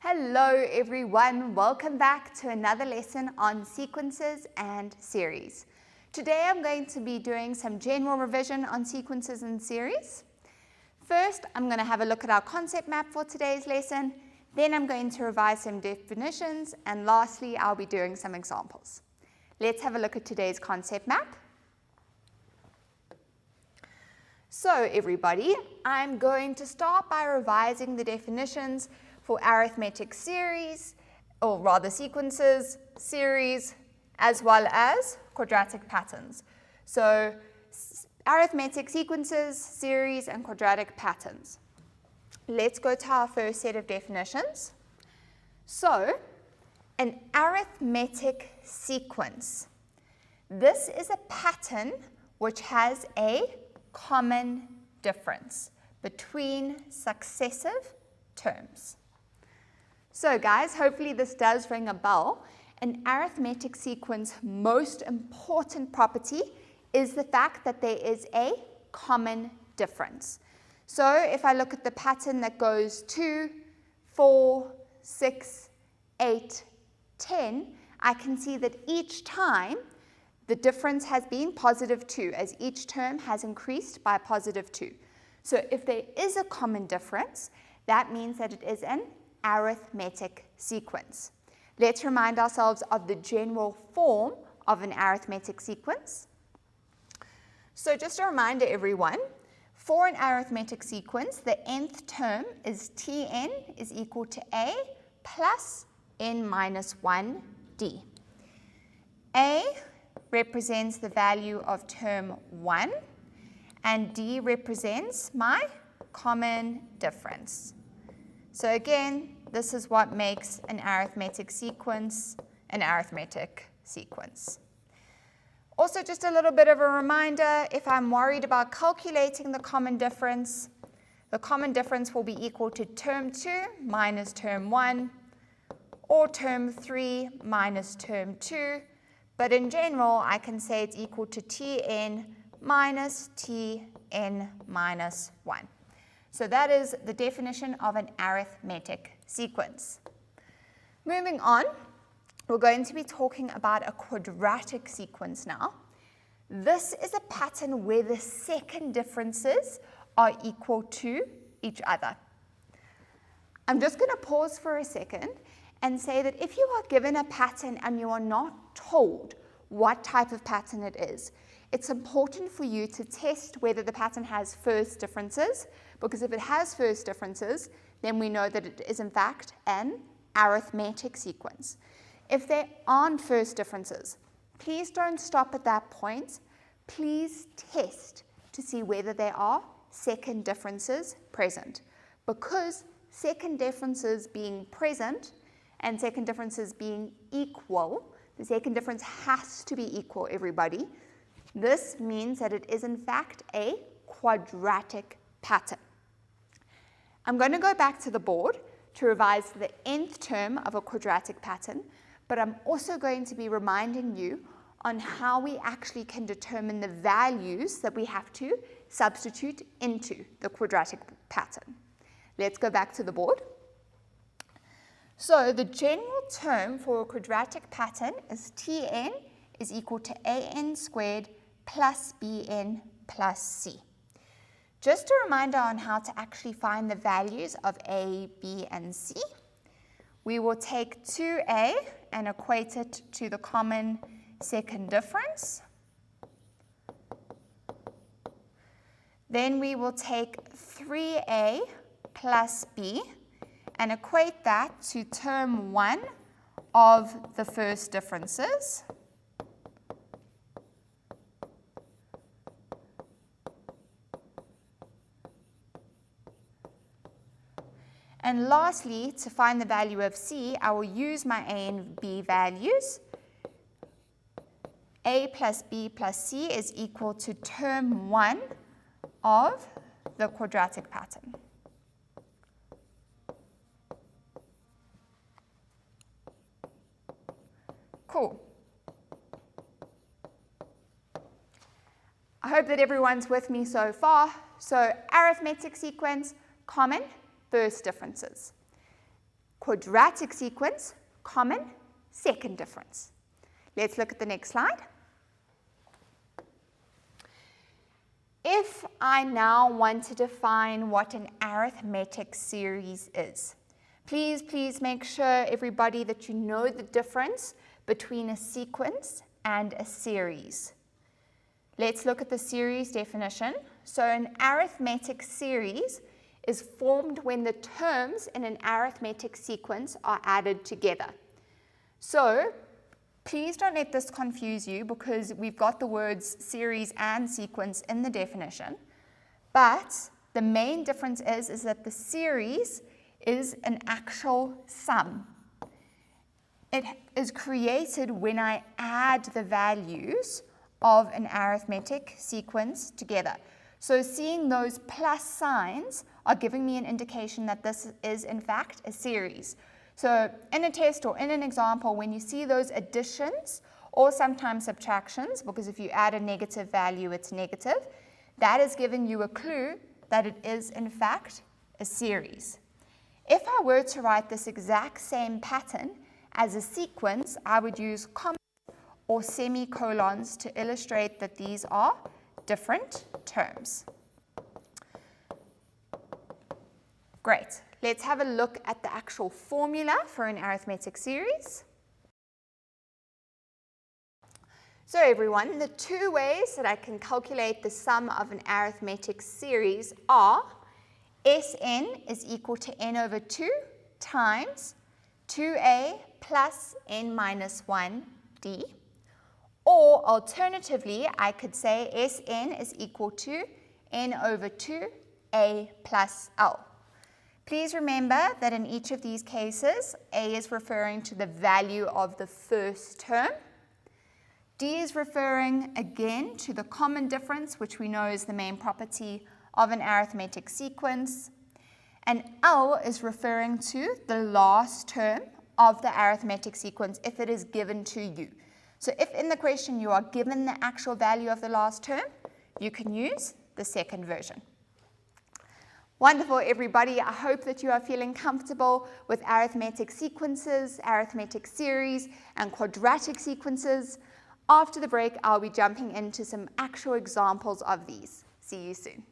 Hello everyone, welcome back to another lesson on sequences and series. Today I'm going to be doing some general revision on sequences and series. First, I'm going to have a look at our concept map for today's lesson, then I'm going to revise some definitions, and lastly I'll be doing some examples. Let's have a look at today's concept map. So everybody, I'm going to start by revising the definitions for arithmetic series, or rather sequences, series, as well as quadratic patterns. So arithmetic sequences, series, and quadratic patterns. Let's go to our first set of definitions. So an arithmetic sequence. This is a pattern which has a common difference between successive terms. So guys, hopefully this does ring a bell. An arithmetic sequence most important property is the fact that there is a common difference. So if I look at the pattern that goes 2, 4, 6, 8, 10, I can see that each time the difference has been positive 2, as each term has increased by positive 2. So if there is a common difference, that means that it is an arithmetic sequence. Let's remind ourselves of the general form of an arithmetic sequence. So just a reminder everyone, for an arithmetic sequence, the nth term is Tn is equal to a plus n minus 1d. A represents the value of term 1 and d represents my common difference. So again, this is what makes an arithmetic sequence an arithmetic sequence. Also, just a little bit of a reminder, if I'm worried about calculating the common difference will be equal to term 2 minus term 1, or term 3 minus term 2, but in general, I can say it's equal to Tn minus Tn minus 1. So that is the definition of an arithmetic sequence. Moving on, we're going to be talking about a quadratic sequence now. This is a pattern where the second differences are equal to each other. I'm just going to pause for a second and say that if you are given a pattern and you are not told what type of pattern it is, it's important for you to test whether the pattern has first differences, because if it has first differences, then we know that it is in fact an arithmetic sequence. If there aren't first differences, please don't stop at that point. Please test to see whether there are second differences present, because second differences being present and second differences being equal, the second difference has to be equal, everybody. This means that it is in fact a quadratic pattern. I'm going to go back to the board to revise the nth term of a quadratic pattern, but I'm also going to be reminding you on how we actually can determine the values that we have to substitute into the quadratic pattern. Let's go back to the board. So the general term for a quadratic pattern is Tn is equal to an squared plus bn plus c. Just a reminder on how to actually find the values of a, b, and c. We will take 2a and equate it to the common second difference. Then we will take 3a plus b and equate that to term 1 of the first differences. And lastly, to find the value of c, I will use my a and b values. A plus b plus c is equal to term 1 of the quadratic pattern. Cool. I hope that everyone's with me so far. So arithmetic sequence, common, first differences. Quadratic sequence, common, second difference. Let's look at the next slide. If I now want to define what an arithmetic series is, please make sure, everybody, that you know the difference between a sequence and a series. Let's look at the series definition. So an arithmetic series is formed when the terms in an arithmetic sequence are added together. So please don't let this confuse you, because we've got the words series and sequence in the definition. But the main difference is that the series is an actual sum. It is created when I add the values of an arithmetic sequence together. So seeing those plus signs are giving me an indication that this is in fact a series. So in a test or in an example, when you see those additions or sometimes subtractions, because if you add a negative value, it's negative, that is giving you a clue that it is in fact a series. If I were to write this exact same pattern as a sequence, I would use commas or semicolons to illustrate that these are different terms. Great. Let's have a look at the actual formula for an arithmetic series. So everyone, the two ways that I can calculate the sum of an arithmetic series are Sn is equal to n over 2 times 2a plus n minus 1d. Or alternatively, I could say Sn is equal to n over 2a plus l. Please remember that in each of these cases, a is referring to the value of the first term. D is referring again to the common difference, which we know is the main property of an arithmetic sequence. And L is referring to the last term of the arithmetic sequence if it is given to you. So if in the question you are given the actual value of the last term, you can use the second version. Wonderful, everybody. I hope that you are feeling comfortable with arithmetic sequences, arithmetic series, and quadratic sequences. After the break, I'll be jumping into some actual examples of these. See you soon.